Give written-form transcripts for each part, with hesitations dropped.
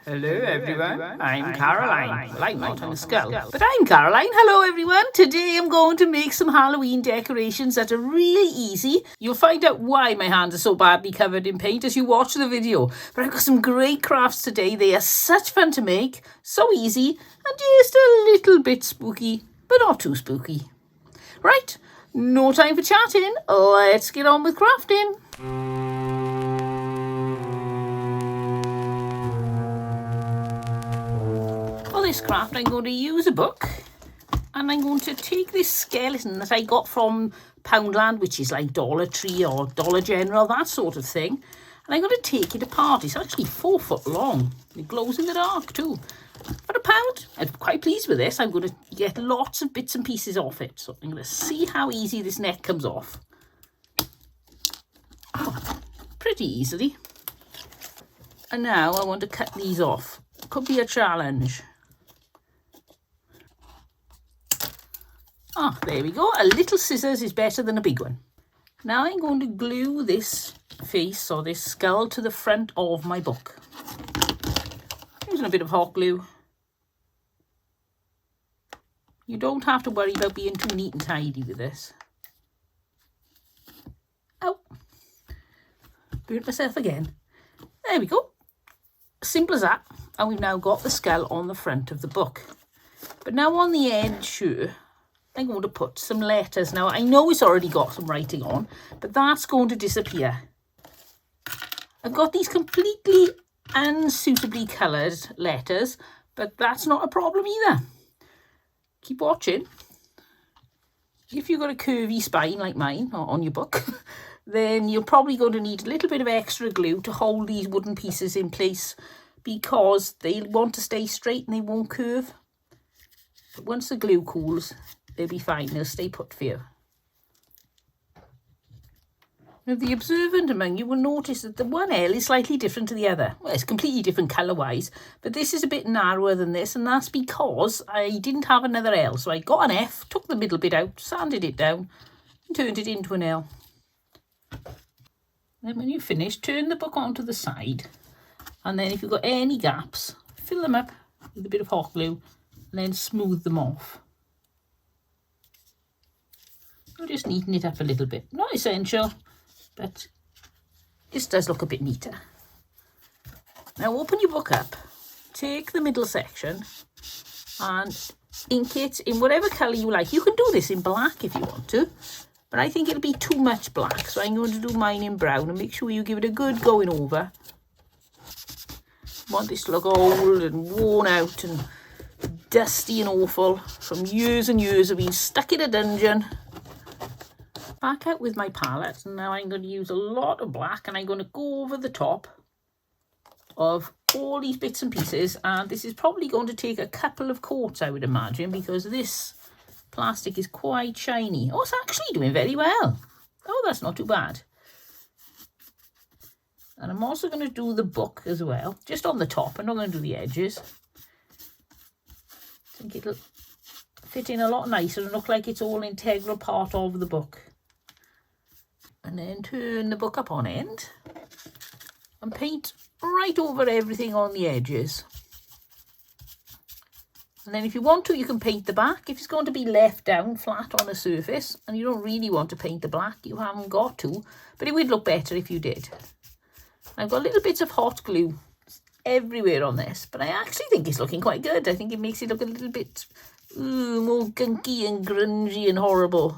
Hello everyone, I'm Caroline. Well, I'm not on a skull, but I'm Caroline. Hello everyone. Today I'm going to make some Halloween decorations that are really easy. You'll find out why my hands are so badly covered in paint as you watch the video. But I've got some great crafts today. They are such fun to make, so easy, and just a little bit spooky, but not too spooky. Right, no time for chatting. Let's get on with crafting. For this craft, I'm going to use a book, and I'm going to take this skeleton that I got from Poundland, which is like Dollar Tree or Dollar General, that sort of thing, and I'm going to take it apart. It's actually 4 foot long. It glows in the dark too. For £1, I'm quite pleased with this. I'm going to get lots of bits and pieces off it, so I'm going to see how easy this neck comes off. Oh, pretty easily. And now I want to cut these off. Could be a challenge. Ah, there we go. A little scissors is better than a big one. Now I'm going to glue this face or this skull to the front of my book. Using a bit of hot glue. You don't have to worry about being too neat and tidy with this. Ow! Burnt myself again. There we go. Simple as that. And we've now got the skull on the front of the book. But now on the edge here, I'm going to put some letters. Now, I know it's already got some writing on, but that's going to disappear. I've got these completely unsuitably coloured letters, but that's not a problem either. Keep watching. If you've got a curvy spine like mine on your book, then you're probably going to need a little bit of extra glue to hold these wooden pieces in place because they want to stay straight and they won't curve. But once the glue cools, they'll be fine. They'll stay put for you. Now, the observant among you will notice that the one L is slightly different to the other. Well, it's completely different colour-wise, but this is a bit narrower than this, and that's because I didn't have another L. So I got an F, took the middle bit out, sanded it down, and turned it into an L. Then when you finish, turn the book onto the side, and then if you've got any gaps, fill them up with a bit of hot glue, and then smooth them off. I'm just neaten it up a little bit. Not essential, but this does look a bit neater. Now open your book up, take the middle section and ink it in whatever colour you like. You can do this in black if you want to, but I think it'll be too much black, so I'm going to do mine in brown, and make sure you give it a good going over. I want this to look old and worn out and dusty and awful from years and years of being stuck in a dungeon. Back out with my palette, and now I'm going to use a lot of black, and I'm going to go over the top of all these bits and pieces, and this is probably going to take a couple of coats, I would imagine, because this plastic is quite shiny. Oh, it's actually doing very well. Oh, that's not too bad. And I'm also going to do the book as well, just on the top. I'm not going to do the edges. I think it'll fit in a lot nicer and look like it's all an integral part of the book. And then turn the book up on end and paint right over everything on the edges. And then if you want to, you can paint the back. If it's going to be left down flat on a surface and you don't really want to paint the black, you haven't got to, but it would look better if you did. I've got little bits of hot glue everywhere on this, but I actually think it's looking quite good. I think it makes it look a little bit more gunky and grungy and horrible.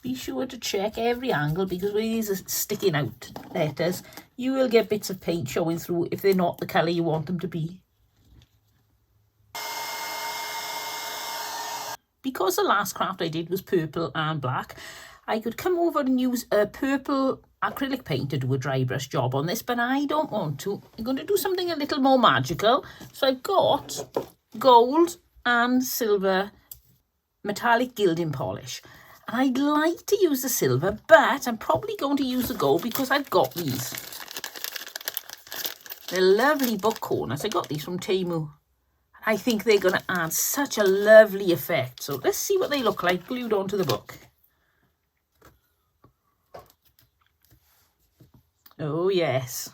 Be sure to check every angle, because with these sticking out letters, you will get bits of paint showing through if they're not the colour you want them to be. Because the last craft I did was purple and black, I could come over and use a purple acrylic paint to do a dry brush job on this, but I don't want to. I'm going to do something a little more magical. So I've got gold and silver metallic gilding polish. And I'd like to use the silver, but I'm probably going to use the gold because I've got these. They're lovely book corners. I got these from Temu. I think they're going to add such a lovely effect. So let's see what they look like glued onto the book. Oh, yes.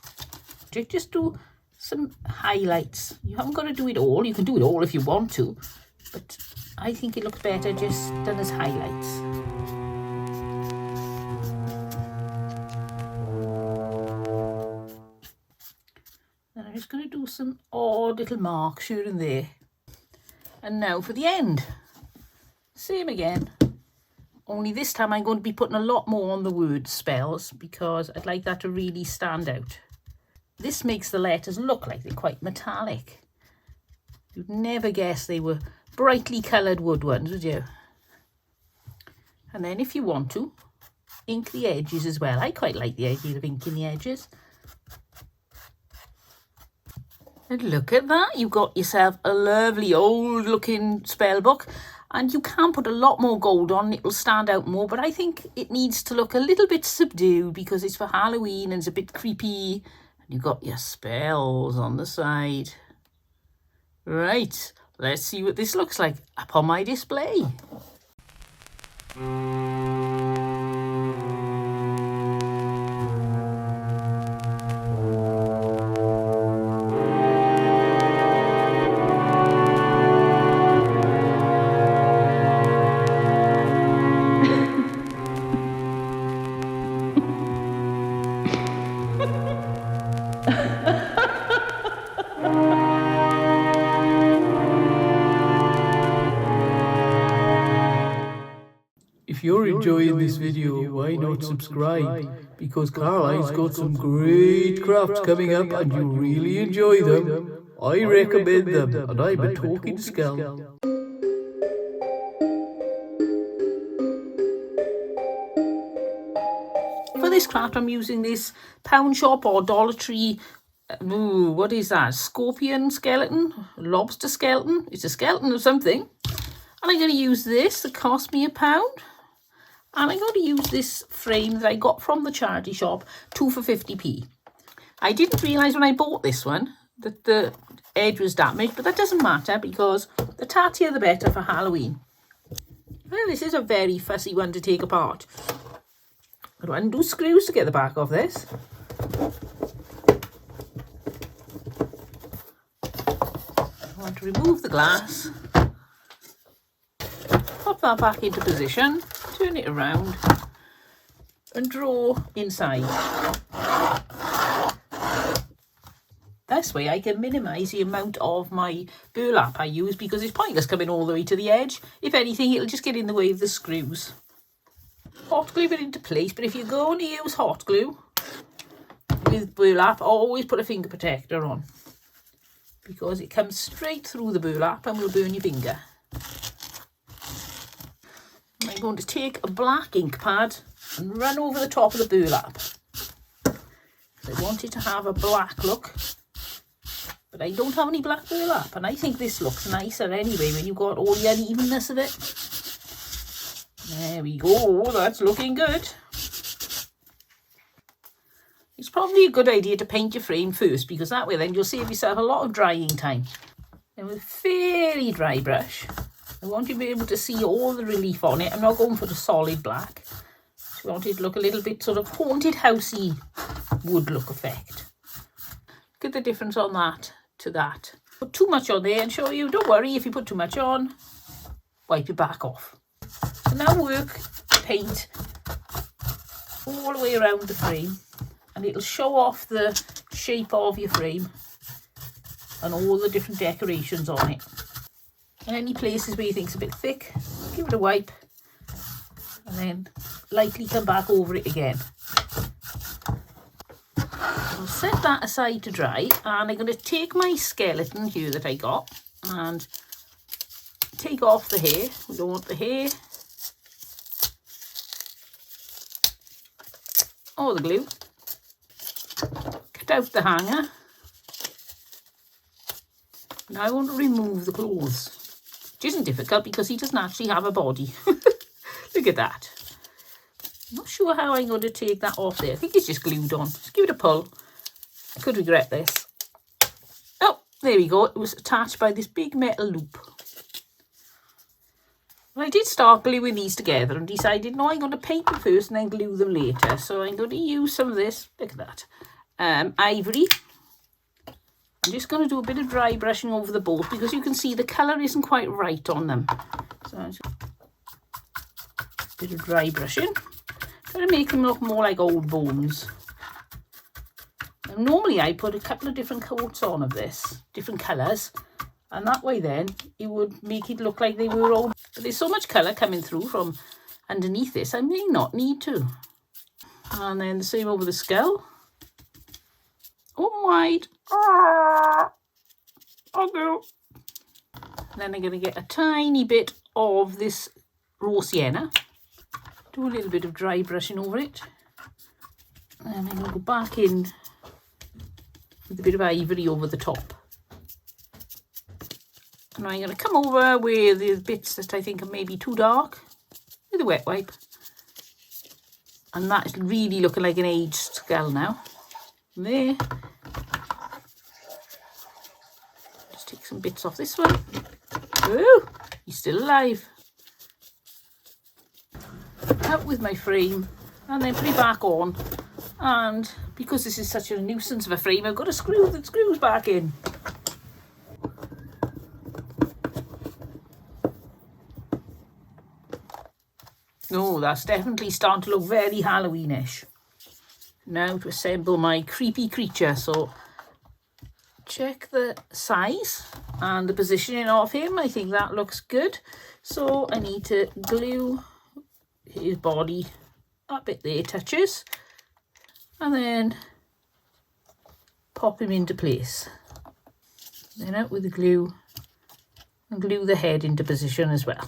Just do some highlights. You haven't got to do it all. You can do it all if you want to, but I think it looks better just done as highlights. And I'm just going to do some odd little marks here and there. And now for the end. Same again. Only this time I'm going to be putting a lot more on the word spells because I'd like that to really stand out. This makes the letters look like they're quite metallic. You'd never guess they were brightly coloured wood ones, would you? And then if you want to, ink the edges as well. I quite like the idea of inking the edges. And look at that, you've got yourself a lovely old looking spell book. And you can put a lot more gold on, it will stand out more, but I think it needs to look a little bit subdued because it's for Halloween and it's a bit creepy. You've got your spells on the side. Right, let's see what this looks like up on my display. If you're enjoying this video, why not subscribe? Because Caroline's got some great crafts coming up and you really enjoy them. I recommend them, and I'm a talking skull. For this craft I'm using this pound shop or Dollar Tree, what is that? Scorpion skeleton? Lobster skeleton? It's a skeleton of something. And I'm going to use this that cost me £1. And I'm going to use this frame that I got from the charity shop, 2 for 50p. I didn't realise when I bought this one that the edge was damaged, but that doesn't matter because the tattier the better for Halloween. Well, this is a very fussy one to take apart. I've got to undo screws to get the back off this. I want to remove the glass. Pop that back into position. Turn it around and draw inside. This way I can minimise the amount of my burlap I use because it's pointless coming all the way to the edge. If anything, it'll just get in the way of the screws. Hot glue it into place, but if you're going to use hot glue with burlap, always put a finger protector on because it comes straight through the burlap and will burn your finger. I'm going to take a black ink pad and run over the top of the burlap. I want it to have a black look, but I don't have any black burlap, and I think this looks nicer anyway when you've got all the unevenness of it. There we go, that's looking good. It's probably a good idea to paint your frame first because that way then you'll save yourself a lot of drying time. And with a fairly dry brush, I want you to be able to see all the relief on it. I'm not going for the solid black. I want it to look a little bit sort of haunted housey wood look effect. Look at the difference on that to that. Put too much on there and show you. Don't worry if you put too much on. Wipe it back off. So now work paint all the way around the frame and it'll show off the shape of your frame and all the different decorations on it. And any places where you think it's a bit thick, give it a wipe and then lightly come back over it again. I'll set that aside to dry and I'm going to take my skeleton here that I got and take off the hair. We don't want the hair or the glue. Cut out the hanger. Now I want to remove the clothes. Which isn't difficult because he doesn't actually have a body. Look at that. I'm not sure how I'm going to take that off there. I think it's just glued on. Just give it a pull. I could regret this. Oh, there we go. It was attached by this big metal loop. Well, I did start gluing these together and decided, no, I'm going to paint them first and then glue them later. So I'm going to use some of this. Look at that. Ivory. I'm just going to do a bit of dry brushing over the both because you can see the colour isn't quite right on them. So I'm just a bit of dry brushing. Trying to make them look more like old bones. And normally I put a couple of different coats on of this, different colours. And that way then it would make it look like they were old. But there's so much colour coming through from underneath this, I may not need to. And then the same over the skull. Open wide. Oh no. Then I'm going to get a tiny bit of this raw sienna. Do a little bit of dry brushing over it. And I'm going to go back in with a bit of ivory over the top. And I'm going to come over with the bits that I think are maybe too dark with a wet wipe. And that's really looking like an aged skull now. There. Just take some bits off this one. Oh, he's still alive. Out with my frame and then put it back on. And because this is such a nuisance of a frame, I've got to screw the screws back in. Oh, that's definitely starting to look very Halloweenish. Now to assemble my creepy creature. So check the size and the positioning of him. I think that looks good. So I need to glue his body, that bit there touches, and then pop him into place. Then out with the glue and glue the head into position as well.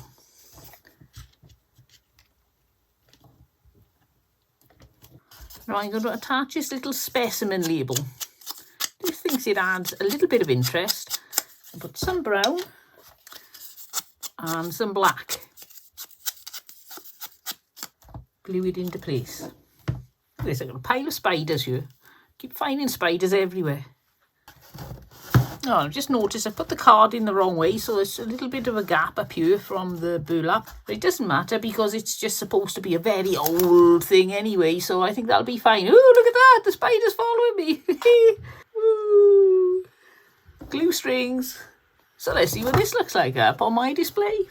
Now I'm going to attach this little specimen label. This thinks it adds a little bit of interest. I'll put some brown and some black. Glue it into place. Look at this, I've got a pile of spiders here. Keep finding spiders everywhere. Oh, I've just noticed I put the card in the wrong way, so there's a little bit of a gap up here from the burlap. But it doesn't matter because it's just supposed to be a very old thing anyway, so I think that'll be fine. Oh, look at that! The spider's following me! Ooh. Glue strings. So let's see what this looks like up on my display.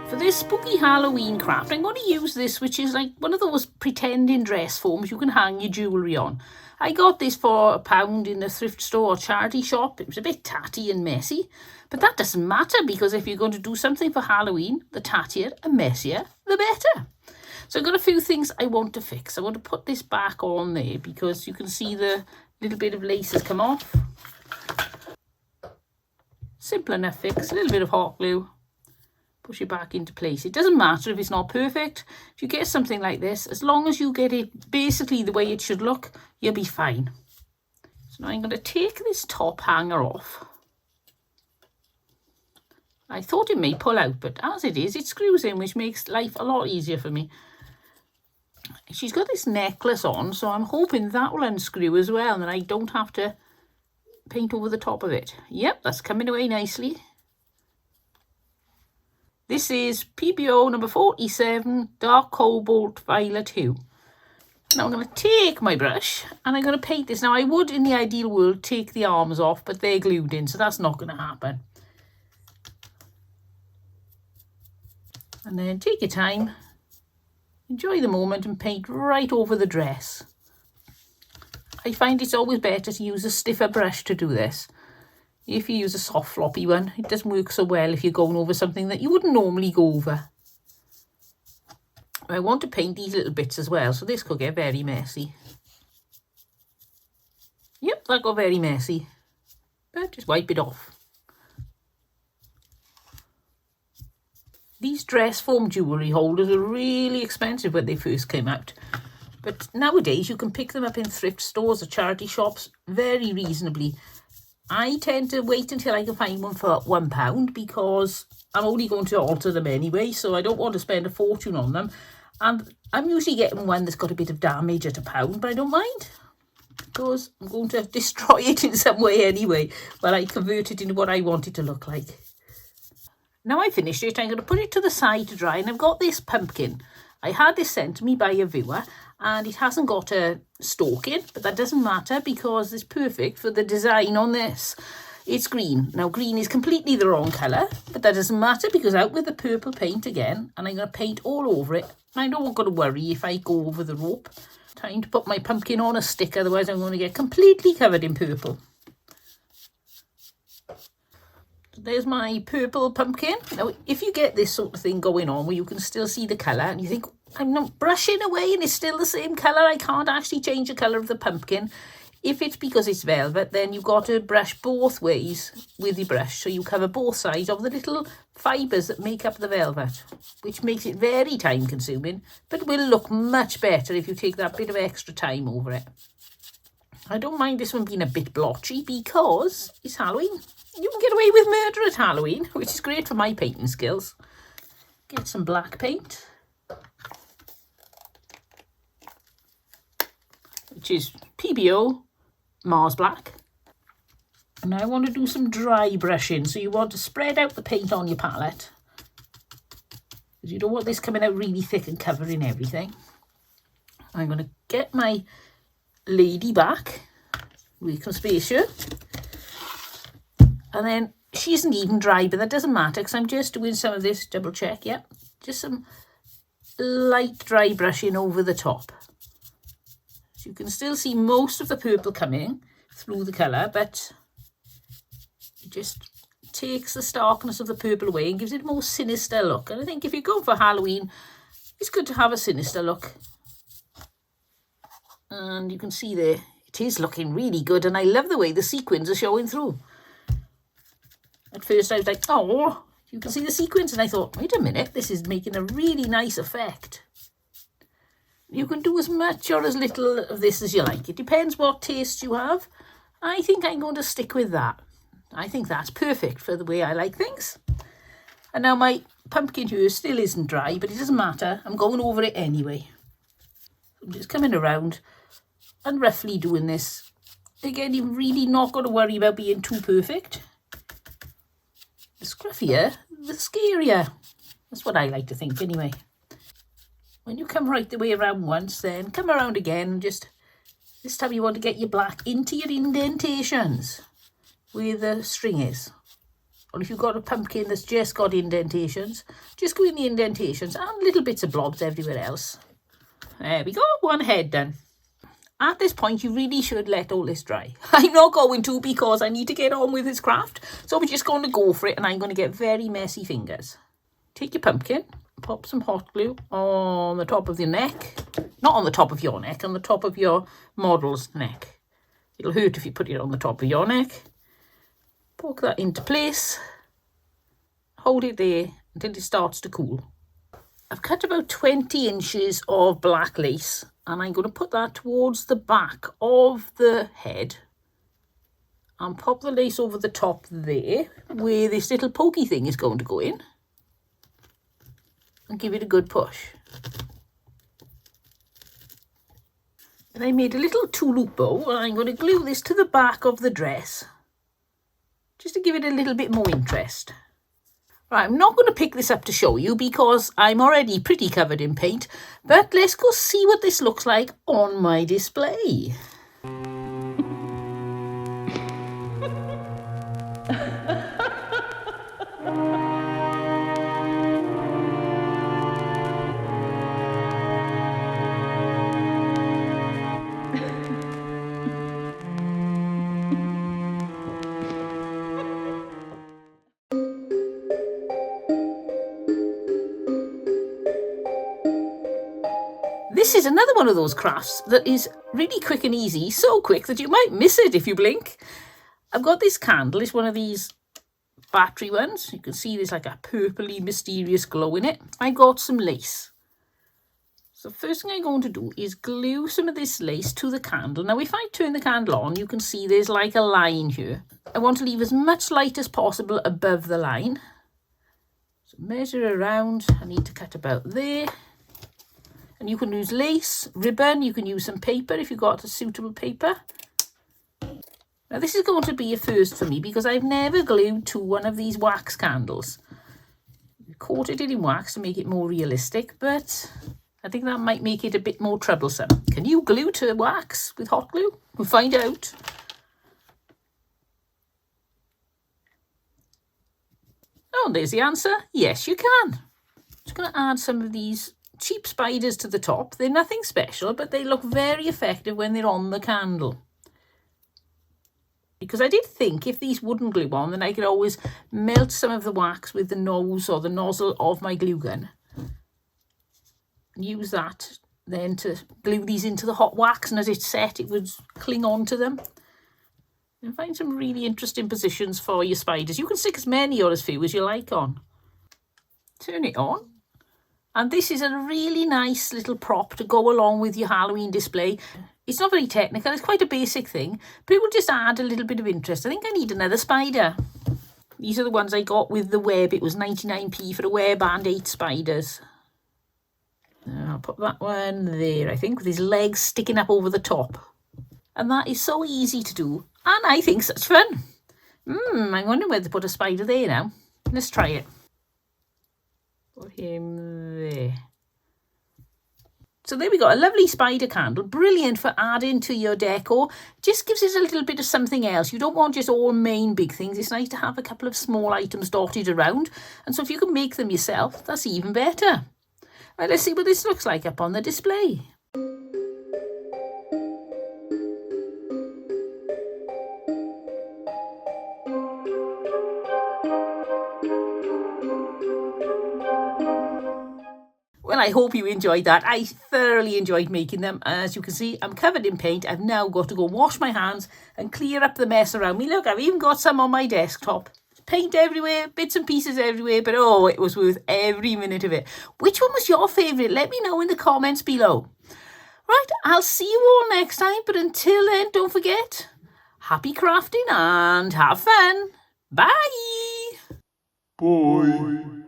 For this spooky Halloween craft, I'm going to use this, which is like one of those pretending dress forms you can hang your jewellery on. I got this for £1 in a thrift store or charity shop. It was a bit tatty and messy, but that doesn't matter because if you're going to do something for Halloween, the tattier and messier, the better. So I've got a few things I want to fix. I want to put this back on there because you can see the little bit of lace has come off. Simple enough fix, a little bit of hot glue. Push it back into place. It doesn't matter if it's not perfect. If you get something like this, as long as you get it basically the way it should look, you'll be fine. So now I'm going to take this top hanger off. I thought it may pull out, but as it is, it screws in, which makes life a lot easier for me. She's got this necklace on, so I'm hoping that will unscrew as well, and then I don't have to paint over the top of it. Yep, that's coming away nicely. This is PBO number 47, Dark Cobalt Violet Hue. Now I'm going to take my brush and I'm going to paint this. Now I would, in the ideal world, take the arms off, but they're glued in, so that's not going to happen. And then take your time, enjoy the moment and paint right over the dress. I find it's always better to use a stiffer brush to do this. If you use a soft floppy one, it doesn't work so well if you're going over something that you wouldn't normally go over. I want to paint these little bits as well, so this could get very messy. Yep, that got very messy. But just wipe it off. These dress form jewellery holders were really expensive when they first came out. But nowadays you can pick them up in thrift stores or charity shops very reasonably. I tend to wait until I can find one for £1 because I'm only going to alter them anyway, so I don't want to spend a fortune on them. And I'm usually getting one that's got a bit of damage at £1, but I don't mind because I'm going to destroy it in some way anyway while I convert it into what I want it to look like. Now I finished it, I'm going to put it to the side to dry, and I've got this pumpkin. I had this sent to me by a viewer, and it hasn't got a stalk in, but that doesn't matter because it's perfect for the design on this. It's green. Now green is completely the wrong colour, but that doesn't matter because out with the purple paint again, and I'm going to paint all over it. And I don't got to worry if I go over the rope. Time to put my pumpkin on a stick, otherwise I'm going to get completely covered in purple. There's my purple pumpkin. Now, if you get this sort of thing going on where you can still see the colour and you think, I'm not brushing away and it's still the same colour, I can't actually change the colour of the pumpkin. If it's because it's velvet, then you've got to brush both ways with your brush. So you cover both sides of the little fibres that make up the velvet, which makes it very time consuming, but will look much better if you take that bit of extra time over it. I don't mind this one being a bit blotchy because it's Halloween. You can get away with murder at Halloween, which is great for my painting skills. Get some black paint, which is PBO Mars Black. And I want to do some dry brushing, so you want to spread out the paint on your palette, because you don't want this coming out really thick and covering everything. I'm going to get my lady back with some spaceship. And then she isn't even dry, but that doesn't matter because I'm just doing some of this, double check, yep. Just some light dry brushing over the top. So you can still see most of the purple coming through the colour, but it just takes the starkness of the purple away and gives it a more sinister look. And I think if you go for Halloween, it's good to have a sinister look. And you can see there, it is looking really good, and I love the way the sequins are showing through. At first I was like, oh, you can see the sequins, and I thought, wait a minute, this is making a really nice effect. You can do as much or as little of this as you like. It depends what taste you have. I think I'm going to stick with that. I think that's perfect for the way I like things. And now my pumpkin here still isn't dry, but it doesn't matter. I'm going over it anyway. I'm just coming around and roughly doing this. Again, you're really not going to worry about being too perfect. The scruffier, the scarier. That's what I like to think anyway. When you come right the way around once, then come around again. Just this time you want to get your black into your indentations where the string is. Or if you've got a pumpkin that's just got indentations, just go in the indentations and little bits of blobs everywhere else. There we go, one head done. At this point, you really should let all this dry. I'm not going to because I need to get on with this craft. So we're just going to go for it, and I'm going to get very messy fingers. Take your pumpkin, pop some hot glue on the top of your neck. Not on the top of your neck, on the top of your model's neck. It'll hurt if you put it on the top of your neck. Poke that into place. Hold it there until it starts to cool. I've cut about 20 inches of black lace, and I'm going to put that towards the back of the head and pop the lace over the top there where this little pokey thing is going to go in, and give it a good push. And I made a little two-loop bow, and I'm going to glue this to the back of the dress just to give it a little bit more interest. Right, I'm not going to pick this up to show you because I'm already pretty covered in paint, but let's go see what this looks like on my display. This is another one of those crafts that is really quick and easy, so quick that you might miss it if you blink. I've got this candle, it's one of these battery ones. You can see there's like a purpley mysterious glow in it. I got some lace. So first thing I'm going to do is glue some of this lace to the candle. Now if I turn the candle on, you can see there's like a line here. I want to leave as much light as possible above the line. So measure around, I need to cut about there. And you can use lace, ribbon, you can use some paper if you've got a suitable paper. Now this is going to be a first for me because I've never glued to one of these wax candles. I coated it in wax to make it more realistic, but I think that might make it a bit more troublesome. Can you glue to wax with hot glue? We'll find out. Oh, there's the answer. Yes, you can. Just going to add some of these cheap spiders to the top. They're nothing special, but they look very effective when they're on the candle. Because I did think if these wouldn't glue on, then I could always melt some of the wax with the nose or the nozzle of my glue gun. Use that then to glue these into the hot wax, and as it's set, it would cling on to them. And find some really interesting positions for your spiders. You can stick as many or as few as you like on. Turn it on. And this is a really nice little prop to go along with your Halloween display. It's not very technical, it's quite a basic thing, but it will just add a little bit of interest. I think I need another spider. These are the ones I got with the web. It was 99p for a web and 8 spiders. I'll put that one there, I think, with his legs sticking up over the top. And that is so easy to do. And I think such fun. I'm wondering whether to put a spider there now. Let's try it. Put him there. So there we go, a lovely spider candle. Brilliant for adding to your decor. Just gives it a little bit of something else. You don't want just all main big things. It's nice to have a couple of small items dotted around. And so if you can make them yourself, that's even better. Right, let's see what this looks like up on the display. Well, I hope you enjoyed that. I thoroughly enjoyed making them. As you can see, I'm covered in paint. I've now got to go wash my hands and clear up the mess around me. Look, I've even got some on my desktop. Paint everywhere, bits and pieces everywhere, but oh, it was worth every minute of it. Which one was your favourite? Let me know in the comments below. Right, I'll see you all next time, but until then, don't forget, happy crafting and have fun. Bye! Bye.